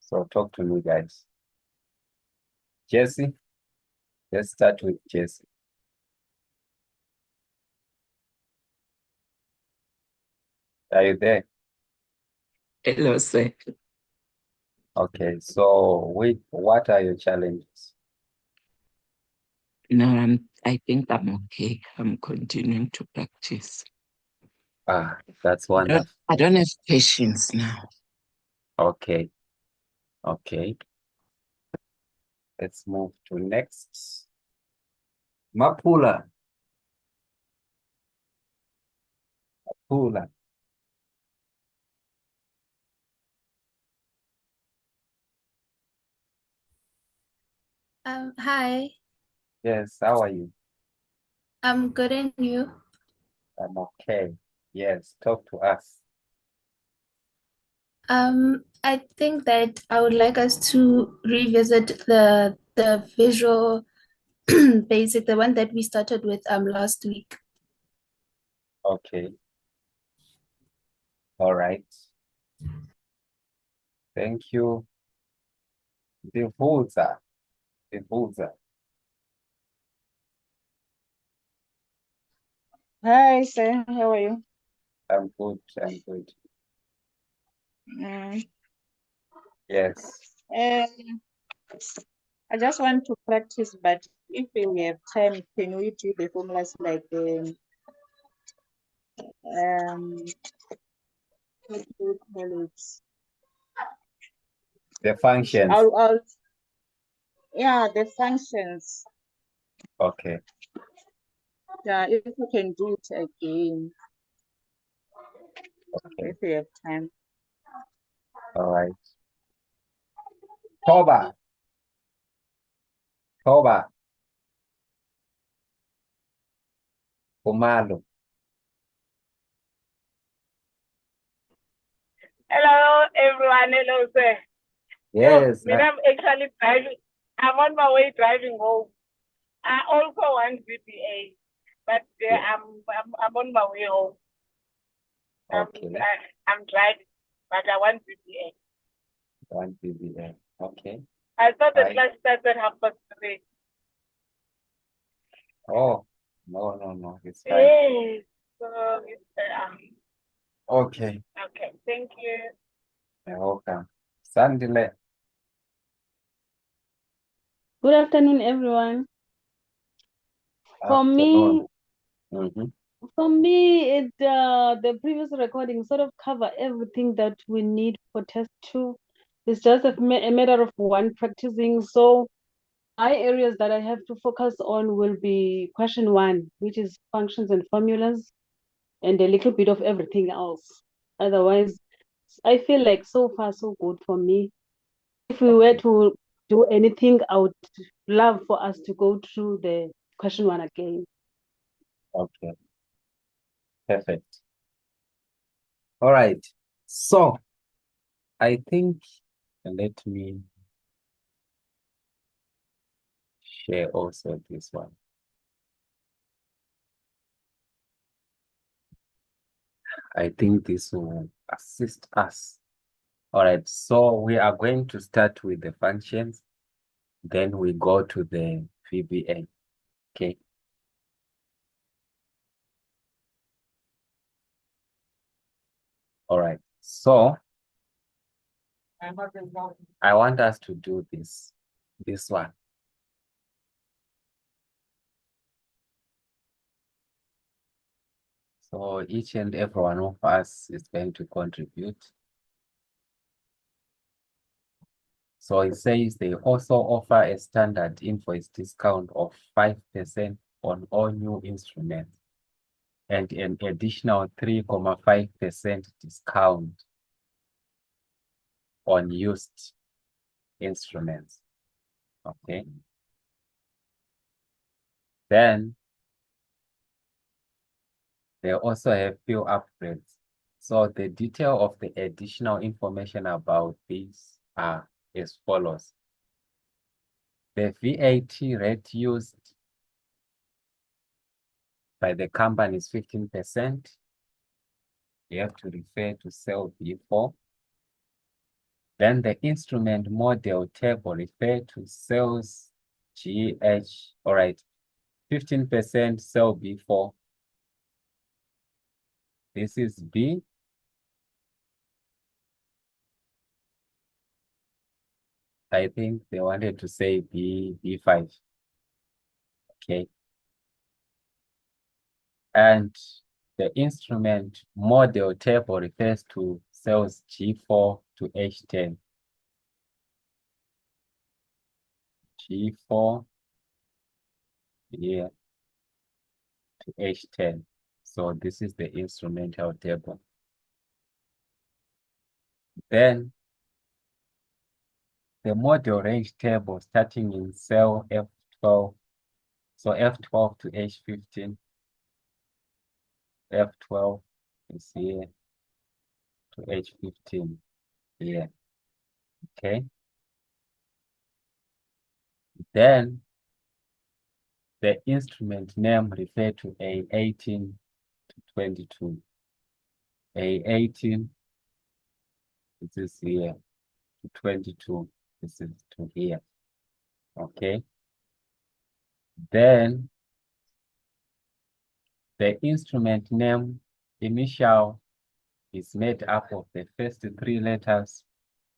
So talk to me, guys. Jesse, let's start with Jesse. Are you there? Hello, sir. Okay, so what are your challenges? No, I think I'm okay. I'm continuing to practice. Ah, that's I don't, wonderful. I don't have patience now. Okay, okay. Let's move to next. Mapula. Mapula. Hi, Yes, how are you? I'm good and you? I'm okay. Yes, talk to us. I think that I would like us to revisit the visual basic, the one that we started with last week. Okay. All right. Thank you. Divuza. Divuza. Hi, sir. How are you? I'm good. I'm good. Mm, Yes. I just want to practice, but if we have time, can we do the formulas like what do you call it? The functions. Yeah, the functions. Okay. Yeah, if we can do it again, Okay. if we have time. All right. Toba. Toba. Kumalo. Hello, everyone. Hello, sir. Yes. I'm actually driving. I'm on my way driving home. I also want VBA, but Yeah. I'm on my way home. Okay. I'm driving, but I want VBA. One VBA. Okay. I thought the Right. class started 3:30. Oh, no. It's fine. Yes. So Okay. okay. Thank you. You're welcome. Sandile. Good afternoon, everyone. For me, Mm-hmm. the previous recording sort of cover everything that we need for test 2. It's just a matter of one practicing. So my areas that I have to focus on will be question 1, which is functions and formulas, and a little bit of everything else. Otherwise, I feel like so far so good for me. If we were to do anything, I would love for us to go through the question 1 again. Okay. Perfect. All right. So I think let me share also this one. I think this will assist us. All right. So we are going to start with the functions. Then we go to the VBA. Okay. All right. So I want us to do this one. So each and every one of us is going to contribute. So it says they also offer a standard invoice discount of 5% on all new instruments and an additional 3.5% discount on used instruments. Okay. Then they also have few upgrades. So the detail of the additional information about these are as follows. The VAT rate used by the company is 15%. You have to refer to cell B4. Then the instrument model table refer to cells GH, all right, 15% cell B4. This is B. I think they wanted to say B5. Okay. And the instrument model table refers to cells G4 to H10. G4 here to H10. So this is the instrumental table. Then the model range table starting in cell F12. So F12 to H15. F12 is here to H15 here. Okay. Then the instrument name refer to A18 to 22. A18, this is here to 22. This is to here. Okay. Then the instrument name initial is made up of the first 3 letters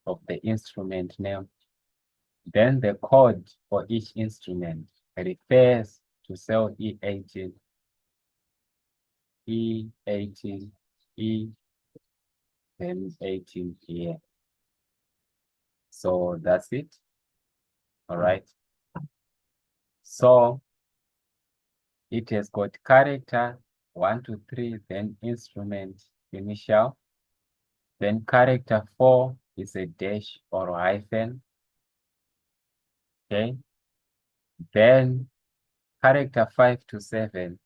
of the instrument name. Then the code for each instrument refers to cell E18, E18, E, and 18 here. So that's it. All right. So it has got character 1 to 3, then instrument initial. Then character 4 is a dash or a hyphen. Okay. Then character 5 to 7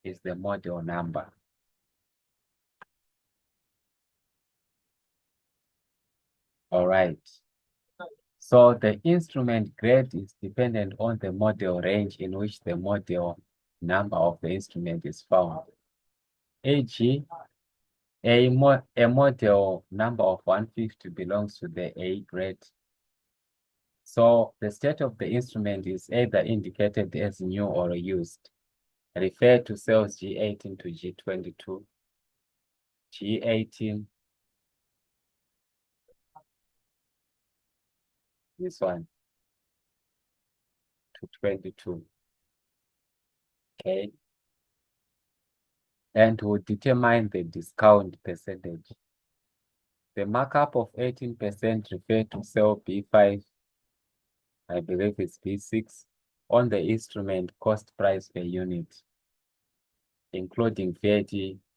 is the model number. All right. So the instrument grade is dependent on the model range in which the model number of the instrument is found. e.g., a model number of 150 belongs to the A grade. So the state of the instrument is either indicated as new or used. Refer to cells G18 to G22, G18, this one, to 22. Okay. And we'll determine the discount percentage. The markup of 18% refer to cell B5, I believe it's B6, on the instrument cost price per unit, including VAT,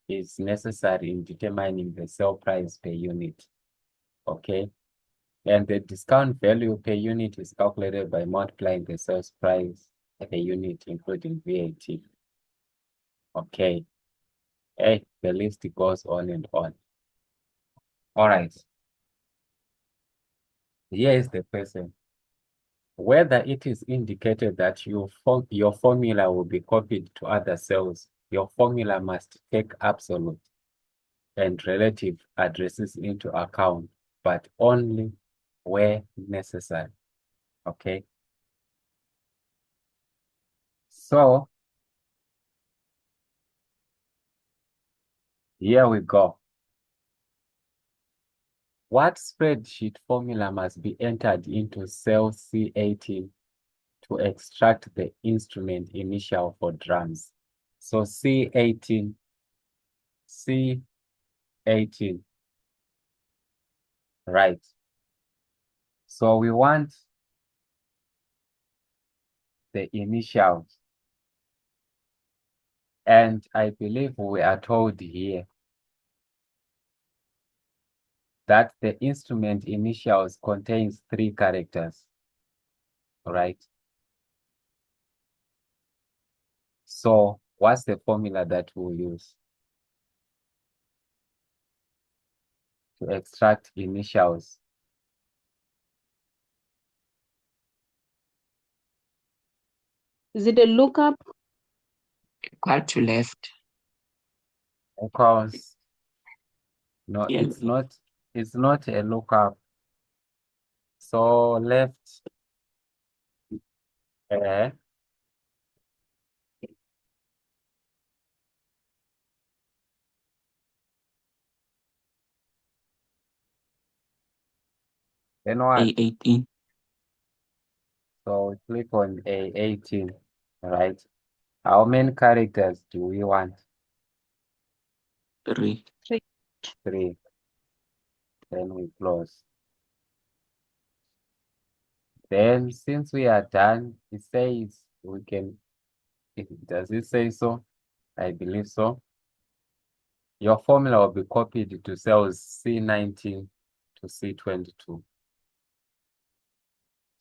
is necessary in determining the sell price per unit. Okay. And the discount value per unit is calculated by multiplying the sales price per unit, including VAT. Okay. Hey, the list goes on and on. All right. Here is the question. Whether it is indicated that your formula will be copied to other cells, your formula must take absolute and relative addresses into account, but only where necessary. Okay. So here we go. What spreadsheet formula must be entered into cell C18 to extract the instrument initial for drums? So C18, right. So we want the initials. And I believe we are told here that the instrument initials contains 3 characters, right? So what's the formula that we'll use to extract initials? Is it a lookup? Equal to left. Because no, Yes. it's not a lookup. So left, uh, then what? A18, So we click on A18, right? How many characters do we want? 3. 3. Then we close. Then since we are done, it says we can, does it say so? I believe so. Your formula will be copied to cells C19 to C22.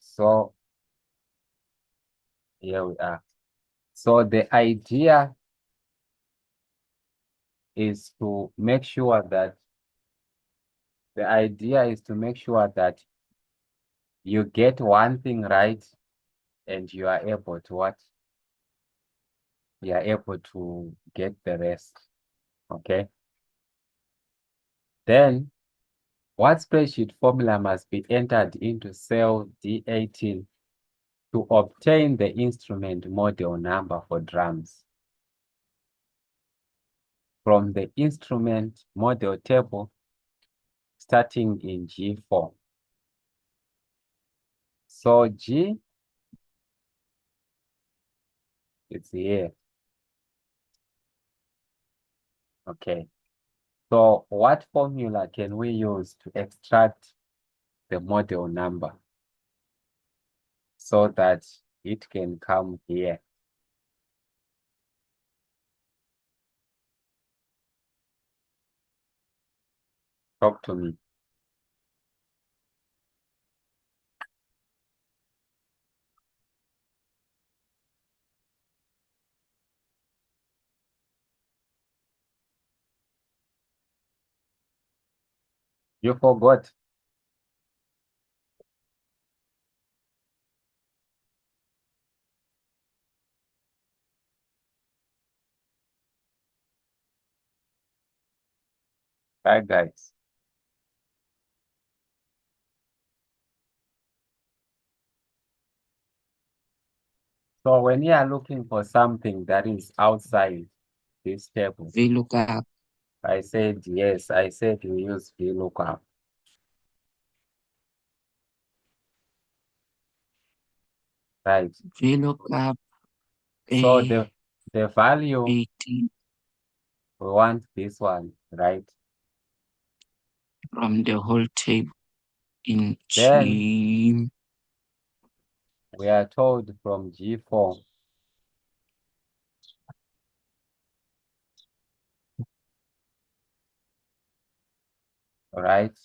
So here we are. So the idea is to make sure that you get one thing right and you are able to what? You are able to get the rest. Okay. Then what spreadsheet formula must be entered into cell D18 to obtain the instrument model number for drums? From the instrument model table starting in G4. So G, it's here. Okay. So what formula can we use to extract the model number so that it can come here? Talk to me. You forgot. Right, guys? So when you are looking for something that is outside this table, VLOOKUP, I said yes, I said we use VLOOKUP. Right. VLOOKUP, So the value, 18 we want this one, right? from the whole table in Then G. we are told from G4, right,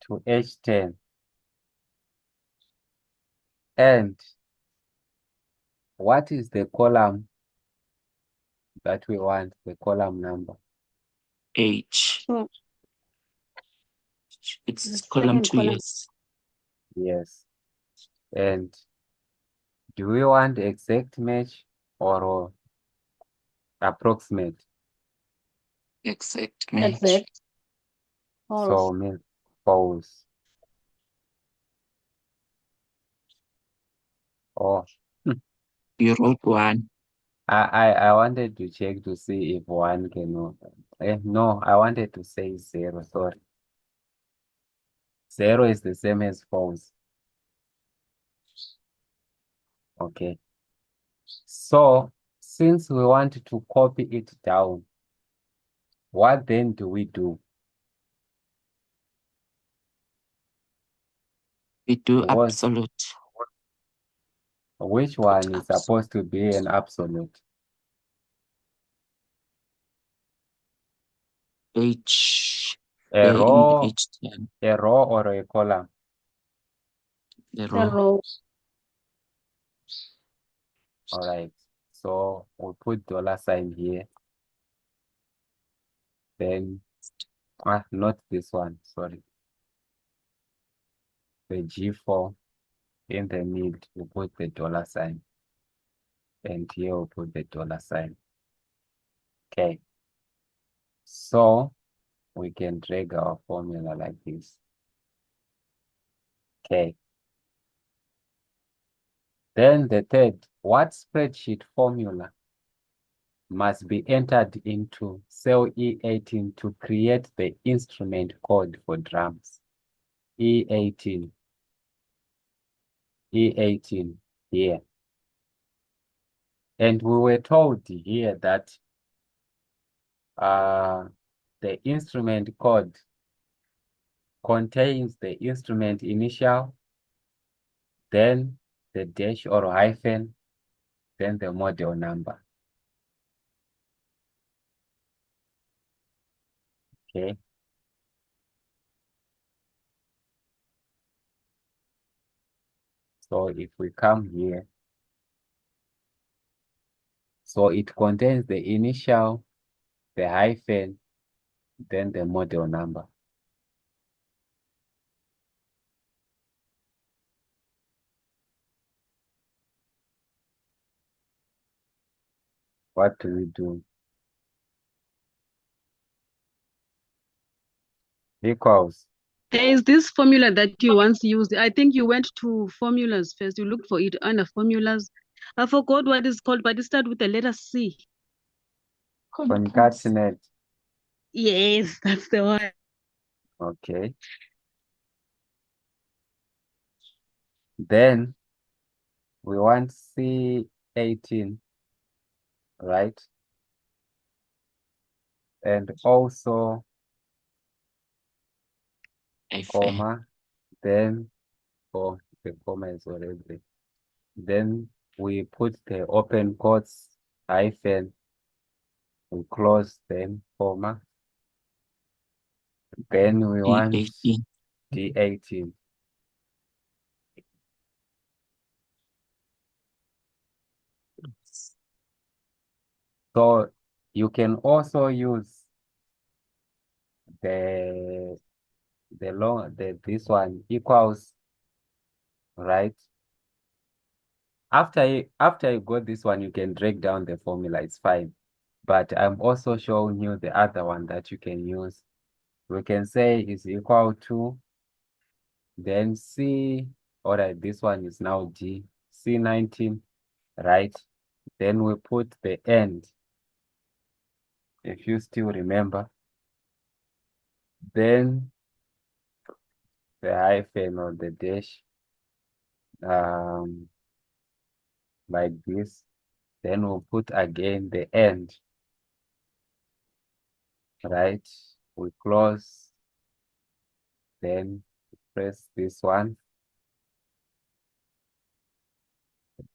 to H10. And what is the column that we want, the column number? H. So It's column second 2, column. yes. Yes. And do we want exact match or approximate? Exact match. Exact. So False. mean false. Oh, You wrote 1. I wanted to check to see if one can. No, I wanted to say 0. Sorry. 0 is the same as false. Okay. So since we want to copy it down, what then do we do? We do What, absolute. which Put one is absolute. supposed to be an absolute? H. A In row, H10. a row or a column? The The row. row. All right. So we'll put $sign here. Then, not this one, sorry. The G4 in the mid, we put the $sign. And here we'll put the $sign. Okay. So we can drag our formula like this. Okay. Then the third, what spreadsheet formula must be entered into cell E18 to create the instrument code for drums? E18 here. And we were told here that the instrument code contains the instrument initial, then the dash or hyphen, then the model number. Okay. So if we come here, so it contains the initial, the hyphen, then the model number. What do we do? Equals. There is this formula that you once used. I think you went to formulas first. You looked for it under formulas. I forgot what it's called, but it started with the letter C. Concatenate. Yes, that's the one. Okay. Then we want C18, right? And also comma, then, oh, the comma is already there. Then we put the open quotes, hyphen, we close them, comma. Then we want D18. So you can also use this one equals, right? After you got this one, you can drag down the formula, it's fine. But I'm also showing you the other one that you can use. We can say is equal to, then C, all right, this one is now D, C19, right? Then we put the end, if you still remember. Then the hyphen or the dash, like this. Then we'll put again the end, right? We close, then press this one,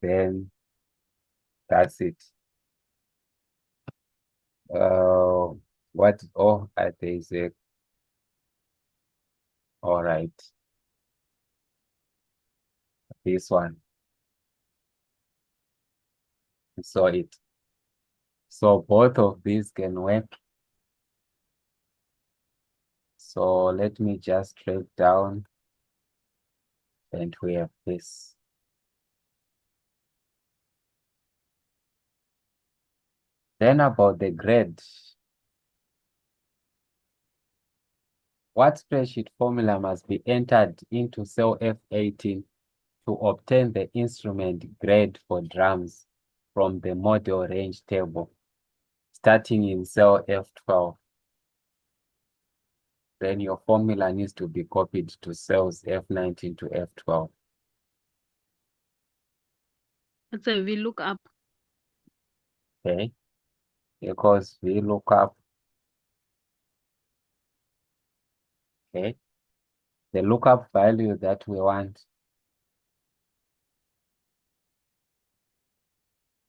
then that's it. What? Oh, there is a. All right. This one. So both of these can work. So let me just drag down, and we have this. Then about the grade. What spreadsheet formula must be entered into cell F18 to obtain the instrument grade for drums from the model range table, starting in cell F12? Then your formula needs to be copied to cells F19 to F12. It's a VLOOKUP. Okay, because VLOOKUP. Okay, the lookup value that we want.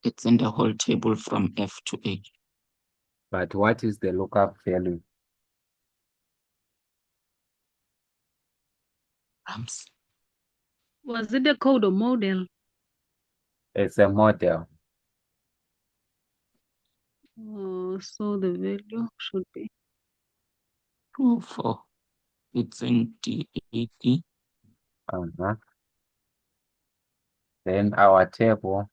It's in the whole table from F to H. But what is the lookup value? Was it a code or model? It's a model. So the value should be 4. It's in T80. Then our table,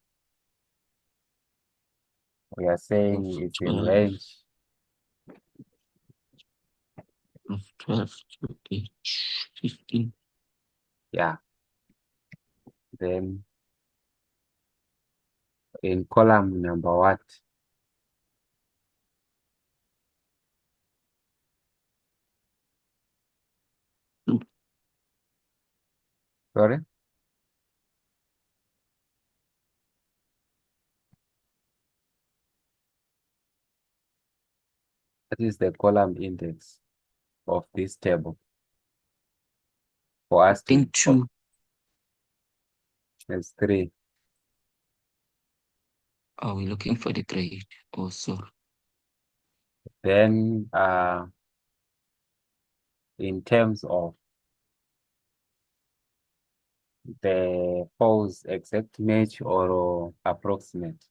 we are saying Of it's in 12. range. Of 12 to H15. Yeah, Then in column number what? Two. Sorry? That is the column index of this table. For I us to, think two. it's 3. Are we looking for the grade also? Then in terms of the false exact match or approximate.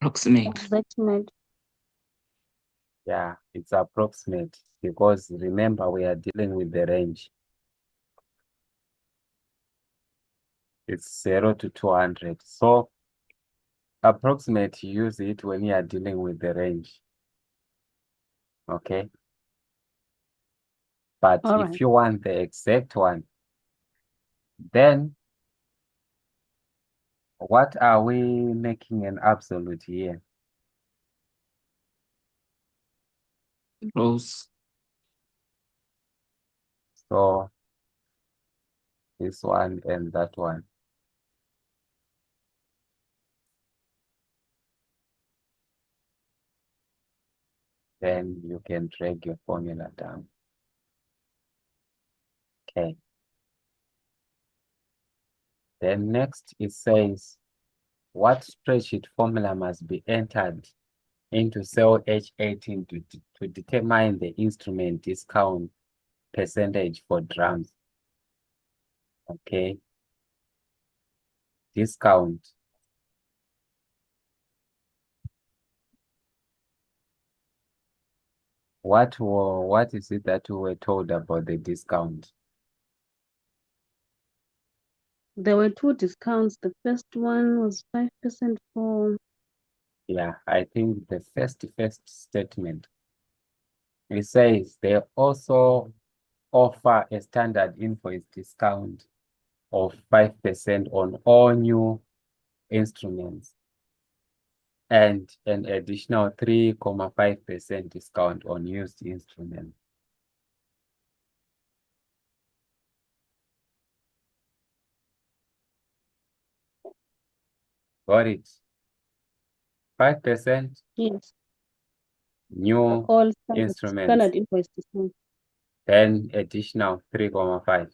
Approximate. Exact match. Yeah, it's approximate because remember we are dealing with the range. It's 0 to 200. So approximate, you use it when you are dealing with the range. Okay. But All if right. you want the exact one, then what are we making an absolute here? Rows. So this one and that one. Then you can drag your formula down. Okay. Then next it says, what spreadsheet formula must be entered into cell H18 to determine the instrument discount percentage for drums? Okay. Discount. What is it that we were told about the discount? There were 2 discounts. The first one was 5% for. Yeah, I think the first statement. It says they also offer a standard invoice discount of 5% on all new instruments and an additional 3.5% discount on used instruments. Got it? 5% Yes. new All instruments, standard invoice discount. then additional 3.5.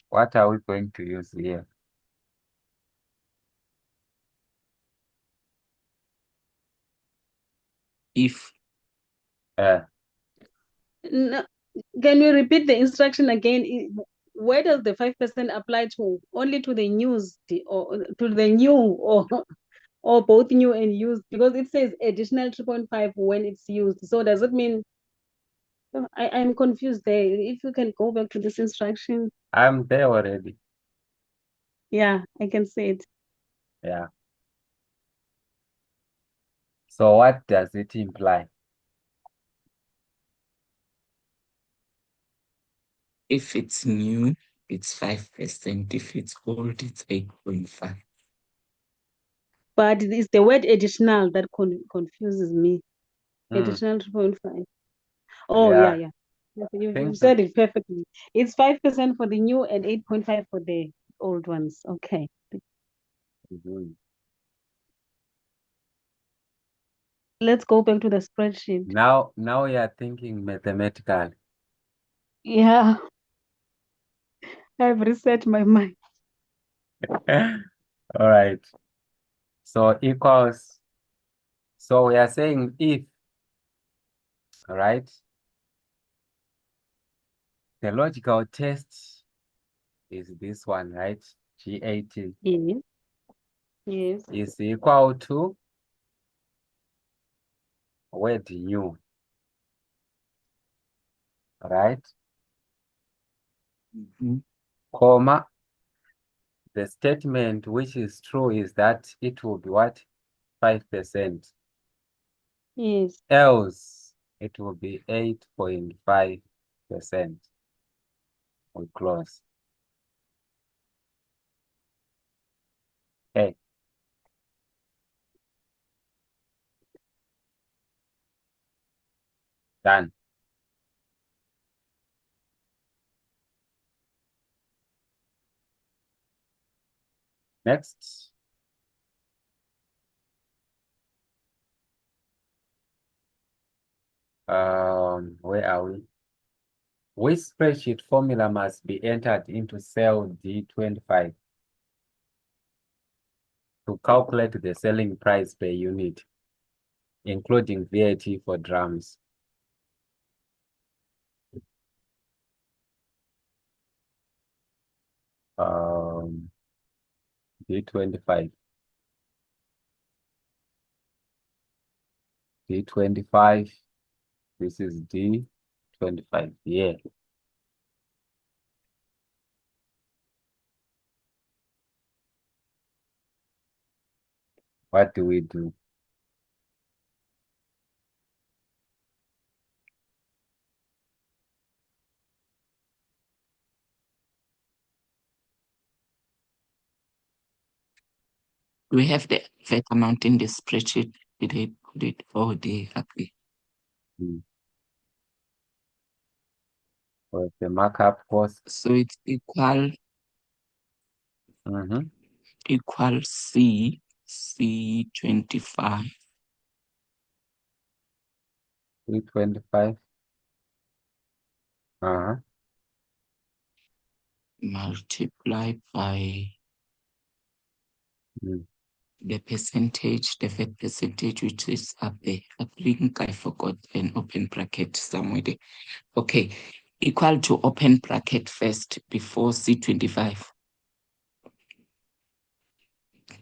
What are we going to use here? If No, can you repeat the instruction again? Where does the 5% apply to? Only to the or to the new or both new and used? Because it says additional 3.5 when it's used. So does it mean I'm confused there? If you can go back to this instruction. I'm there already. Yeah, I can see it. Yeah. So what does it imply? if it's new, it's 5%. If it's old, it's 8.5. But it's the word additional that confuses me. Hmm. Additional 3.5. Oh, Yeah. yeah. You Think so. said it perfectly. It's 5% for the new and 8.5 for the old ones. Okay. Mhm. Let's go back to the spreadsheet. Now you are thinking mathematical. Yeah, I've reset my mind. All right. So equals. So we are saying if, all right, the logical test is this one, right? G18 Yes. Yes. is equal to word new, right? Comma. The statement which is true is that it will be what? 5%. Yes. else it will be 8.5%. We close. Okay. Done. Next. Where are we? Which spreadsheet formula must be entered into cell D25 to calculate the selling price per unit, including VAT for drums? D25. D25. This is D25. Yeah. What do we do? Do we have the VAT amount in the spreadsheet? Did they put it or they agree? For the markup cost. So it's equal C25 325. multiply by the percentage, the VAT percentage, which is up there. I think I forgot an open bracket somewhere there. Okay, equal to open bracket first before C25.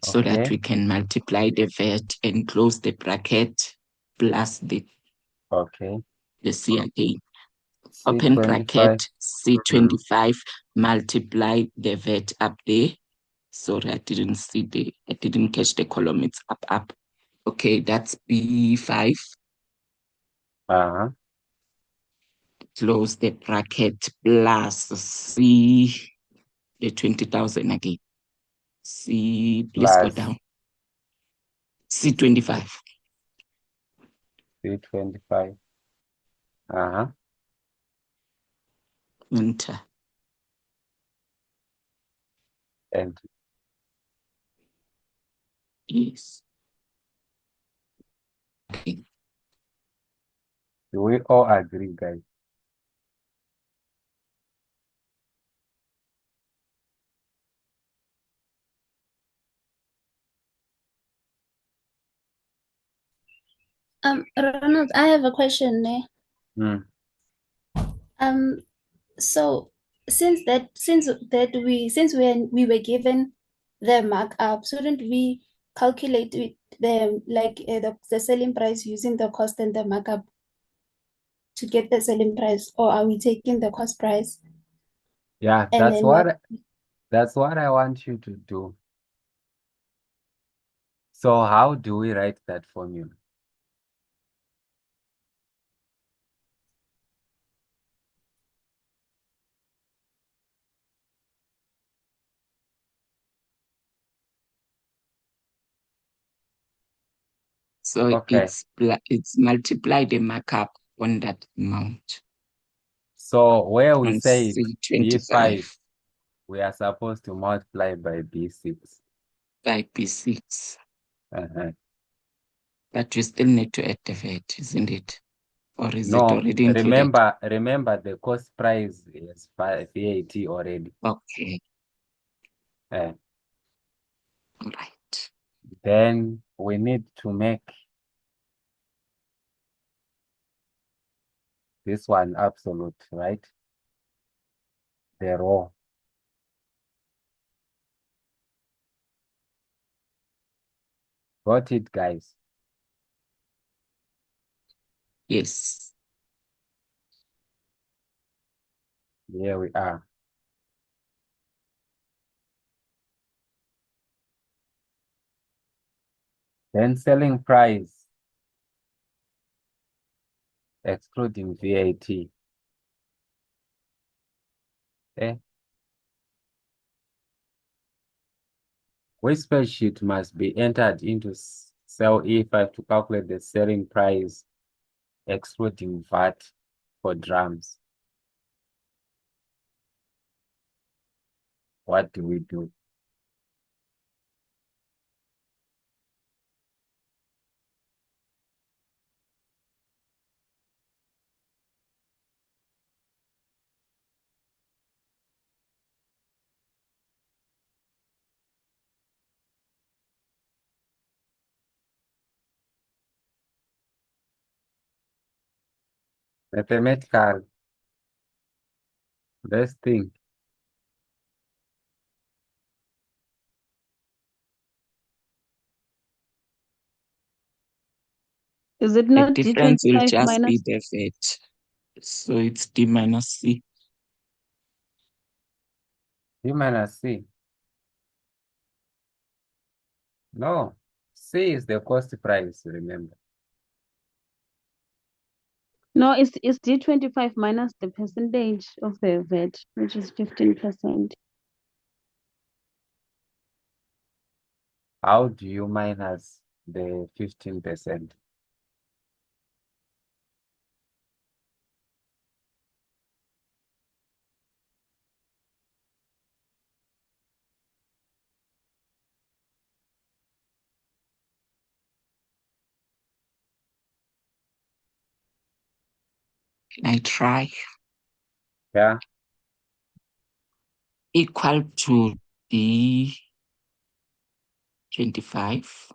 So that we can multiply the VAT and close the bracket plus the C again. Open bracket C25 multiply the VAT up there. Sorry, I didn't catch the column. It's up. Okay, that's B5. Close the bracket plus C, the 20,000 again. C, please go down. C25. C25. Enter. And Yes. Okay. Do we all agree, guys? Ronald, I have a question there. So since we were given the markup, shouldn't we calculate the selling price using the cost and the markup to get the selling price, or are we taking the cost price? Yeah, And that's then that's what I want you to do. So how do we write that formula? So it's multiply the markup on that amount. So where we on say C25 B5, we are supposed to multiply by B6. By B6. But you still need to add the VAT, isn't it? Or is it already included? Remember the cost price is VAT already. Okay. All right. Then we need to make this one absolute, right? The raw. Got it, guys? Yes. Here we are. Then selling price excluding VAT. Okay. Which spreadsheet must be entered into cell E5 to calculate the selling price excluding VAT for drums? What do we do? Mathematical. Let's think. Is it The not difference will D25 just be minus? the VAT. So it's D minus C. D minus C. No, C is the cost price, remember. No, it's D25 minus the percentage of the VAT, which is 15%. How do you minus the 15%? Can I try? Yeah. Equal to D25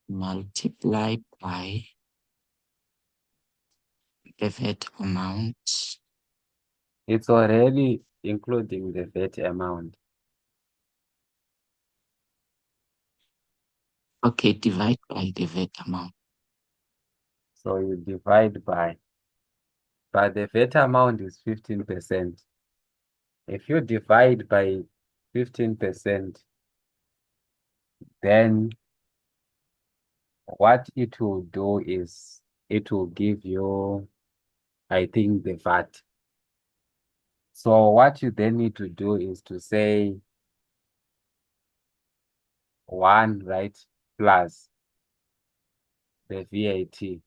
multiplied by the VAT amount. It's already including the VAT amount. Okay, divide by the VAT amount. So you divide by, but the VAT amount is 15%. If you divide by 15%, then what it will do is it will give you, I think, the VAT. So what you then need to do is to say 1, right, plus the VAT.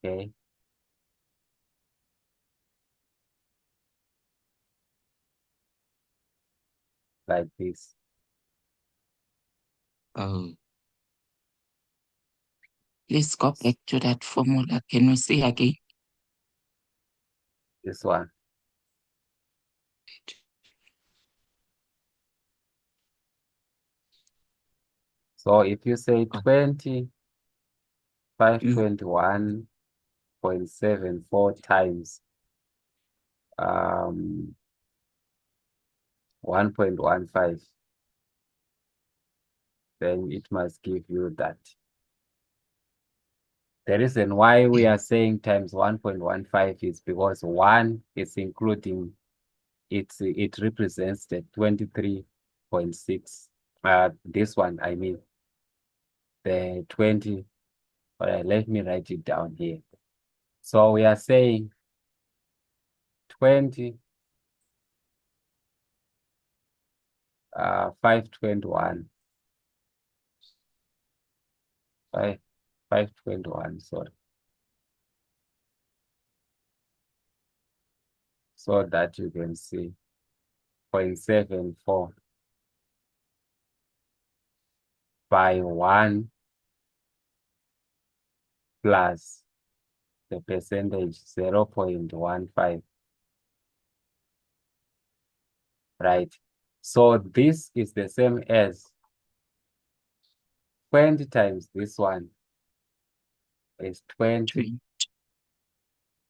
Okay. Like this. Oh. Let's go back to that formula. Can we see again? This one. So if you say 20, 521.74 times 1.15, then it must give you that. The reason why we are saying times 1.15 is because 1 is including, it represents the 23.6. This one, I mean, the 20. Let me write it down here. So we are saying 20, 521. 521, sorry. So that you can see 0.74 by 1 plus the percentage 0.15. Right. So this is the same as 20 times this one is 20,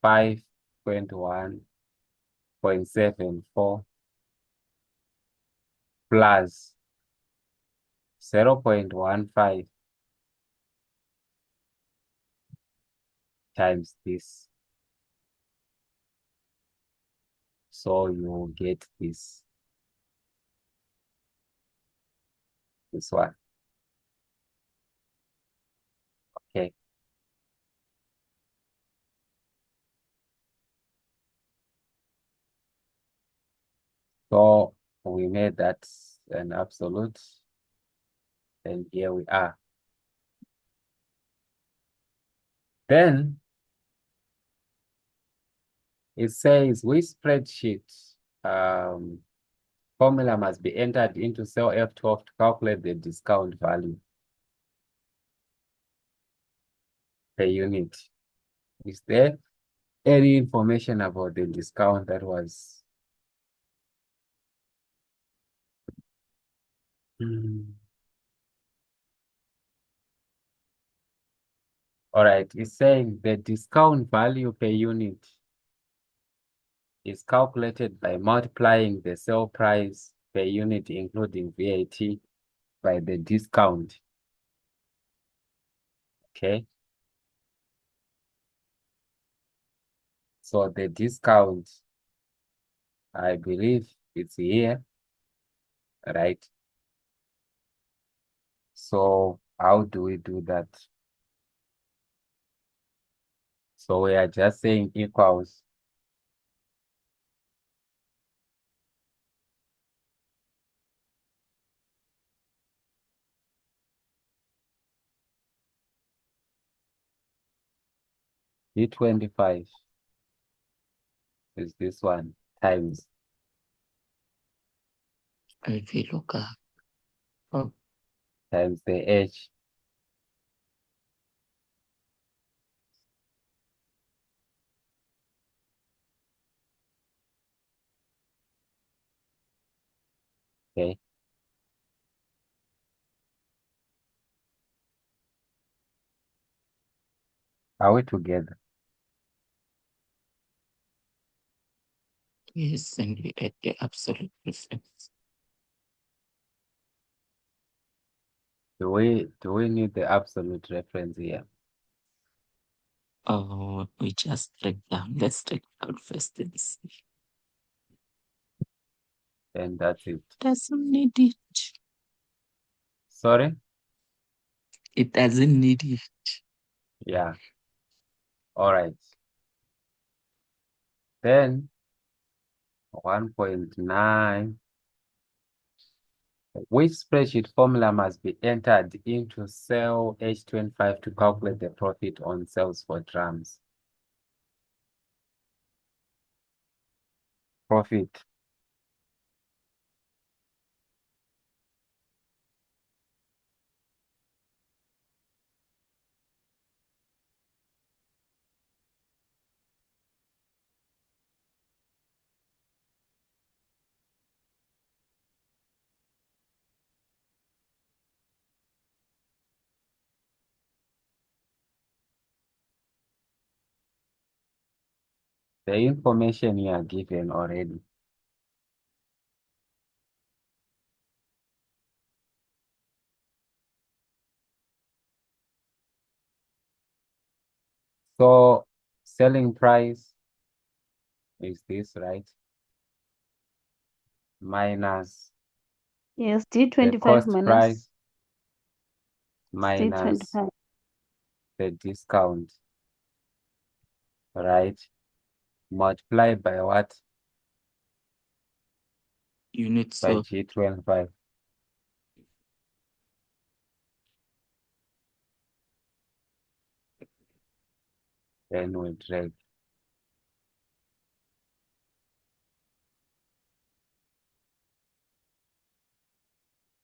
521.74 plus 0.15 times this. So you get this. This one. Okay. So we made that an absolute, and here we are. Then it says which spreadsheet formula must be entered into cell F12 to calculate the discount value per unit. Is there any information about the discount that was? All right, it's saying the discount value per unit is calculated by multiplying the sale price per unit, including VAT, by the discount. Okay. So the discount, I believe it's here, right? So how do we do that? So we are just saying equals D25 is this one times VLOOKUP. Oh, times the H. Okay. Are we together? yes, and we add the absolute difference. Do we need the absolute reference here? Oh, we just break down. Let's break down first and see. And that's it. Doesn't need it. Sorry? It doesn't need it. Yeah. All right. Then 1.9. Which spreadsheet formula must be entered into cell H25 to calculate the profit on sales for drums? Profit. The information you are given already. So selling price is this, right? Minus Yes, the D25 cost minus price minus C25. the discount, right? Multiply by what? Units By of G25. Then we drag.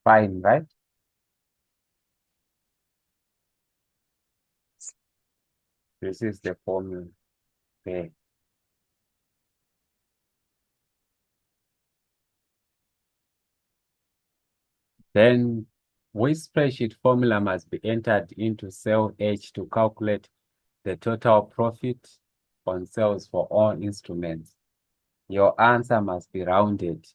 Fine, right? This is the formula. Okay. Then which spreadsheet formula must be entered into cell H to calculate the total profit on sales for all instruments? Your answer must be rounded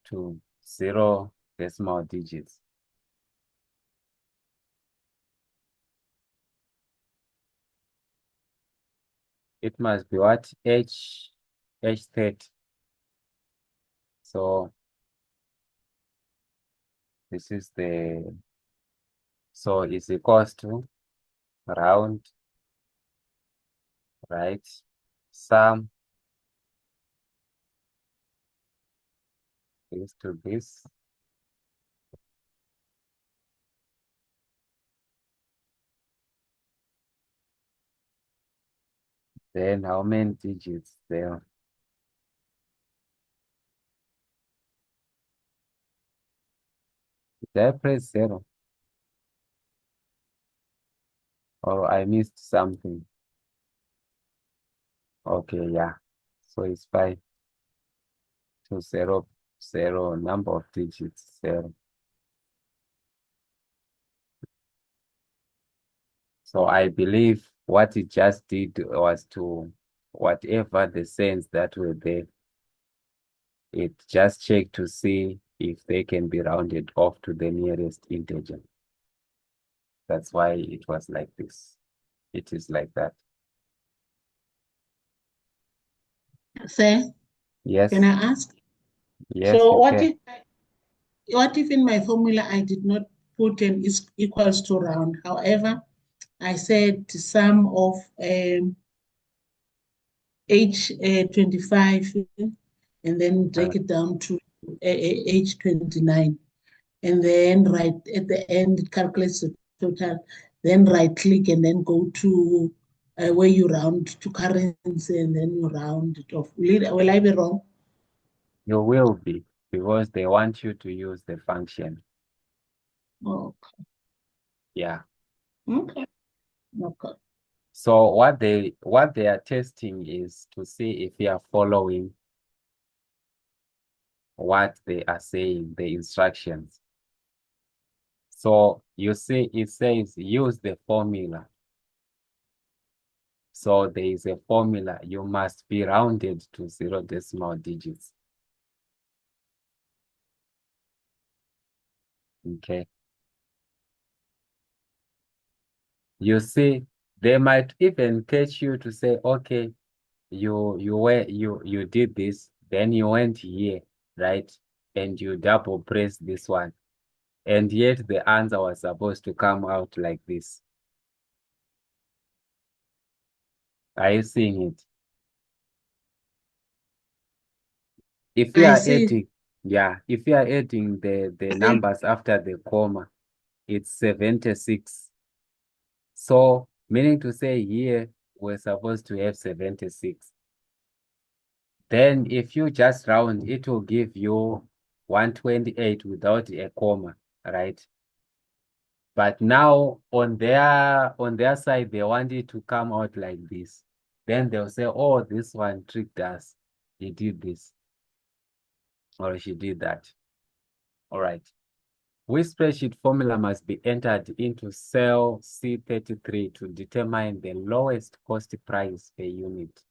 to 0 decimal digits. It must be what? H30. So This is the, so it's equals to round, right? Sum this to this. Then how many digits there? Did I press 0? Or I missed something? Okay, yeah. So it's 5 to 0, 0, number of digits 0. So I believe what it just did was to, whatever the cents that were there, it just checked to see if they can be rounded off to the nearest integer. That's why it was like this. It is like that. Sir, Yes. can I ask? Yes, So you can. what if in my formula I did not put an is equals to round? However, I said sum of H25 and then break it down to H29. And then right at the end, it calculates the total. Then right click and then go to where you round to currency and then you round it off. Will I be wrong? You will be, because they want you to use the function. Okay. Yeah. Okay. Okay. So what they are testing is to see if you are following what they are saying, the instructions. So you see, it says use the formula. So there is a formula. You must be rounded to 0 decimal digits. Okay. You see, they might even catch you to say, okay, you did this, then you went here, right? And you double press this one. And yet the answer was supposed to come out like this. Are you seeing it? If you I are see. adding, yeah, if you are adding the numbers after the comma, it's 76. So meaning to say here, we're supposed to have 76. Then if you just round, it will give you 128 without a comma, right? But now on their side, they want it to come out like this. Then they'll say, oh, this one tricked us. He did this. Or she did that. All right. Which spreadsheet formula must be entered into cell C33 to determine the lowest cost price per unit?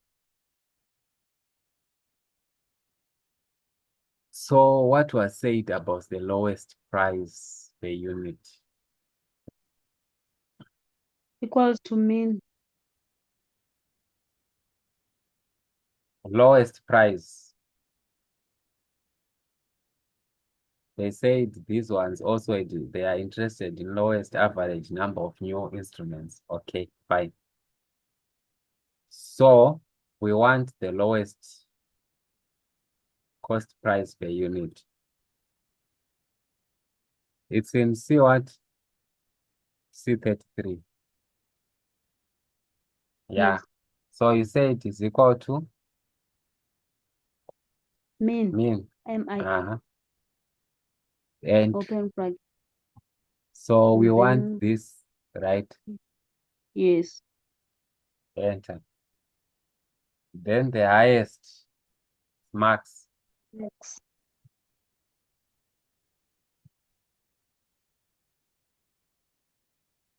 So what was said about the lowest price per unit? Equals to mean. Lowest price. They said these ones also, they are interested in lowest average number of new instruments. Okay, fine. So we want the lowest cost price per unit. It's in C what? C33. Yeah. Yes. So you say it is equal to? Mean. Mean. MI. And Open bracket. so And we then, want this, right? Yes. Enter. Then the highest max. Next.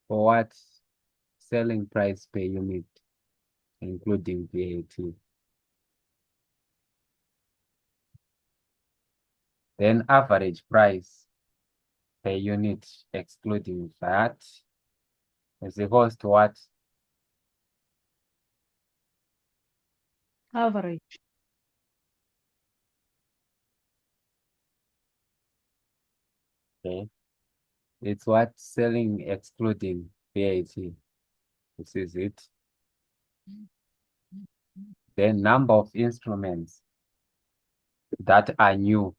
For what? Selling price per unit, including VAT. Then average price per unit, excluding VAT, is equals to what? Average. Okay. It's what? Selling excluding VAT. This is it. Then number of instruments that are new.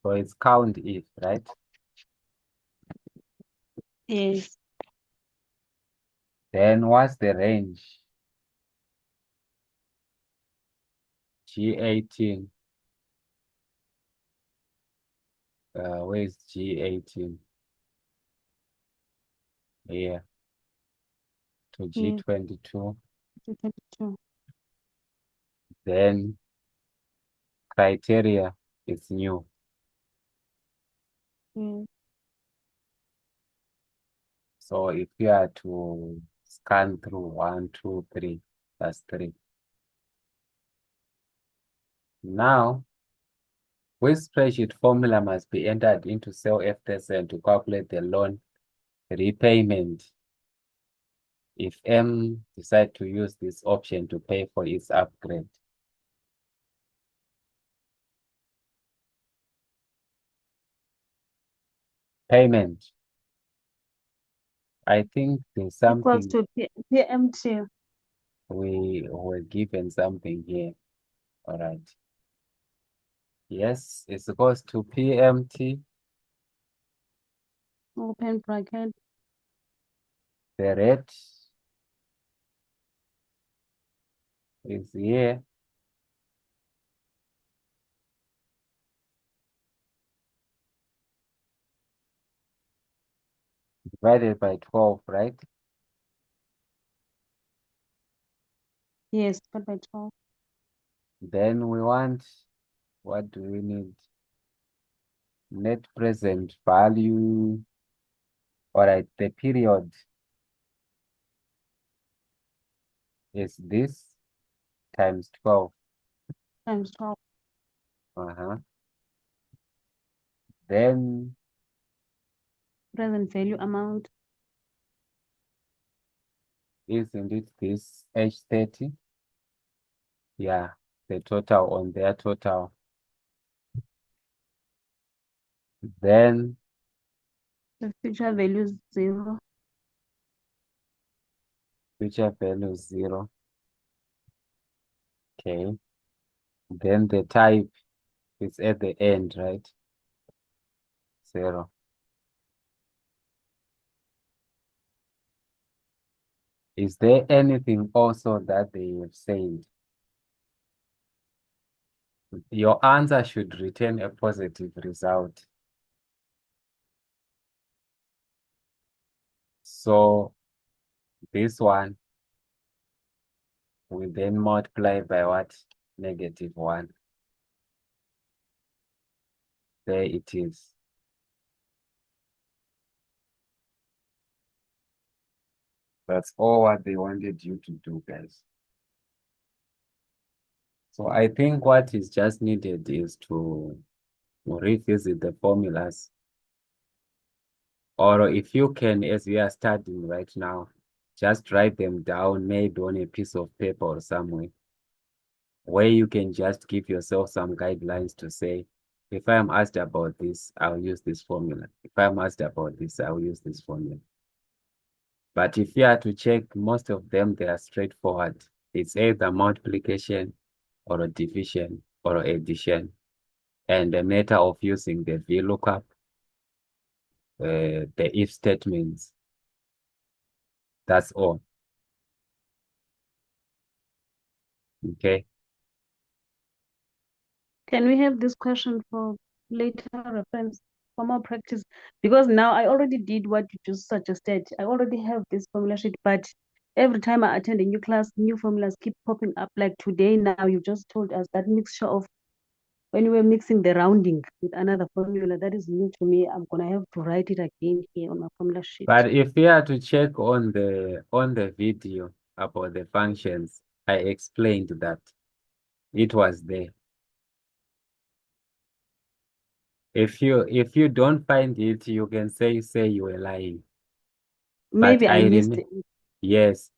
So it's count if, right? Yes. Then what's the range? G18. Where is G18? Here to Yes. G22. 22. Then criteria is new. Yes. So if you are to scan through 1, 2, 3, that's 3. Now, which spreadsheet formula must be entered into cell F10 to calculate the loan repayment if M decide to use this option to pay for its upgrade? Payment. I think there's Equals something to PMT. we were given something here. All right. Yes, it's equals to PMT. Open bracket. The rate is here. Divided by 12, right? Yes, but by 12. Then we want, what do we need? Net present value. All right, the period is this times 12. Times 12. Then Present value amount. isn't it this H30? Yeah, the total on their total. Then The future value is 0. future value is 0. Okay. Then the type is at the end, right? 0. Is there anything also that they have said? Your answer should return a positive result. So this one will then multiply by what? -1. There it is. That's all what they wanted you to do, guys. So I think what is just needed is to revisit the formulas. Or if you can, as we are studying right now, just write them down, maybe on a piece of paper or somewhere, where you can just give yourself some guidelines to say, if I'm asked about this, I'll use this formula. If I'm asked about this, I'll use this formula. But if you are to check, most of them, they are straightforward. It's either multiplication or a division or addition. And a matter of using the VLOOKUP, the if statements. That's all. Okay. Can we have this question for later reference for more practice? Because now I already did what you just suggested. I already have this formula sheet, but every time I attend a new class, new formulas keep popping up. Like today, now you just told us that mixture of when you were mixing the rounding with another formula, that is new to me. I'm gonna have to write it again here on my formula sheet. But if we are to check on the video about the functions, I explained that it was there. If you don't find it, you can say you were lying. Maybe But I missed it. Yes.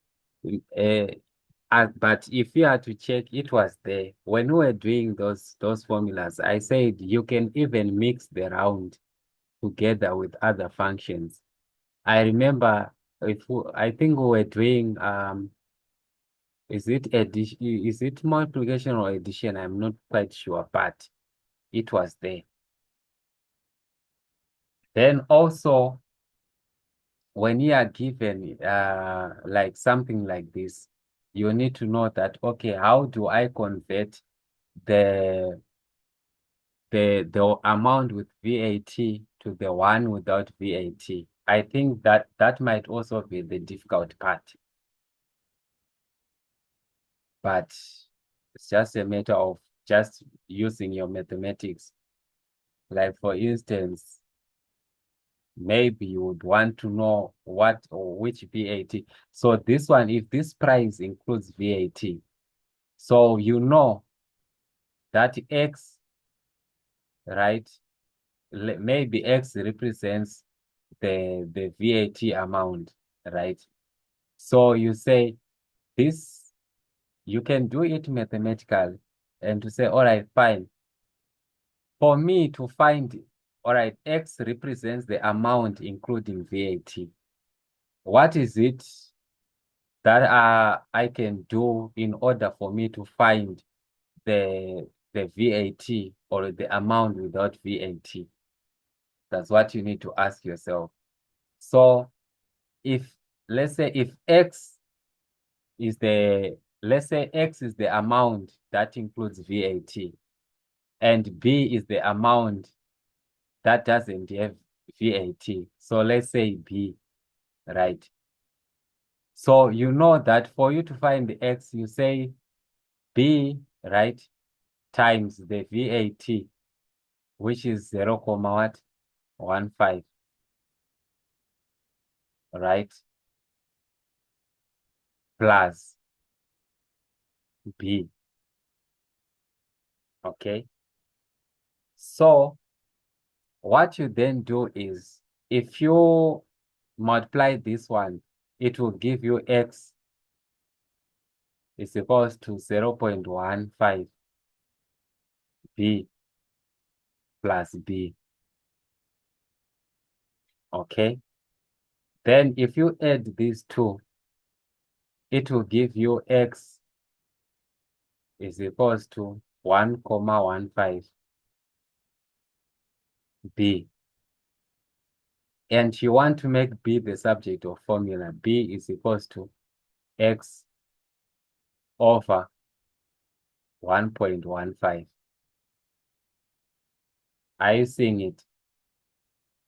But if you had to check, it was there. When we were doing those formulas, I said you can even mix the round together with other functions. I remember I think we were doing is it addition, is it multiplication or addition? I'm not quite sure, but it was there. Then also when you are given like something like this, you need to know that, okay, how do I convert the amount with VAT to the one without VAT? I think that might also be the difficult part. But it's just a matter of just using your mathematics. Like for instance, maybe you would want to know what or which VAT. So this one, if this price includes VAT, so you know that X, right? Maybe X represents the VAT amount, right? So you say this, you can do it mathematically and to say, all right, fine. For me to find, all right, X represents the amount including VAT. What is it that I can do in order for me to find the VAT or the amount without VAT? That's what you need to ask yourself. So if, let's say if X is let's say X is the amount that includes VAT and B is the amount that doesn't have VAT. So let's say B, right? So you know that for you to find the X, you say B, right, times the VAT, which is 0.15, right, plus B, okay? So what you then do is, if you multiply this one, it will give you X is equals to 0.15 B plus B, okay? Then if you add these two, it will give you X is equals to 1.15 B. And you want to make B the subject of formula. B is equals to X over 1.15. Are you seeing it?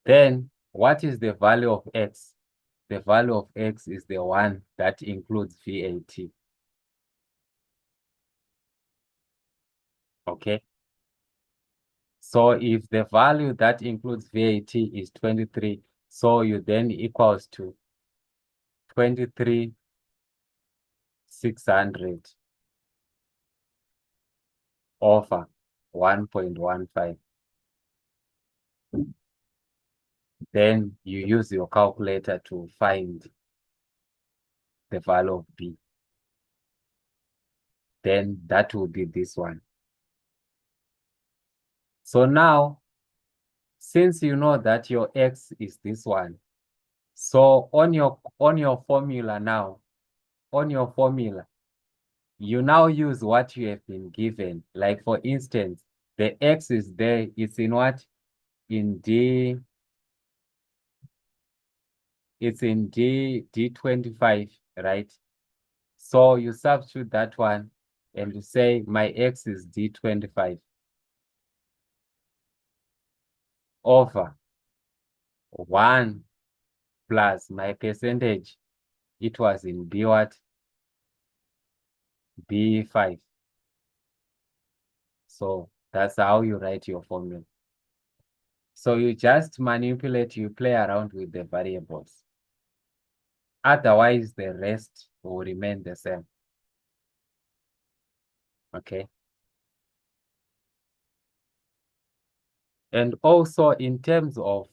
Then what is the value of X? The value of X is the one that includes VAT. Okay. So if the value that includes VAT is 23, so you then equals to 23,600 over 1.15. Then you use your calculator to find the value of B. Then that will be this one. So now, since you know that your X is this one, so on your formula now, you now use what you have been given. Like for instance, the X is there, it's in what? In D, it's in D25, right? So you substitute that one and you say my X is D25 over 1 plus my percentage. It was in B what? B5. So that's how you write your formula. So you just manipulate, you play around with the variables. Otherwise, the rest will remain the same. Okay. And also in terms of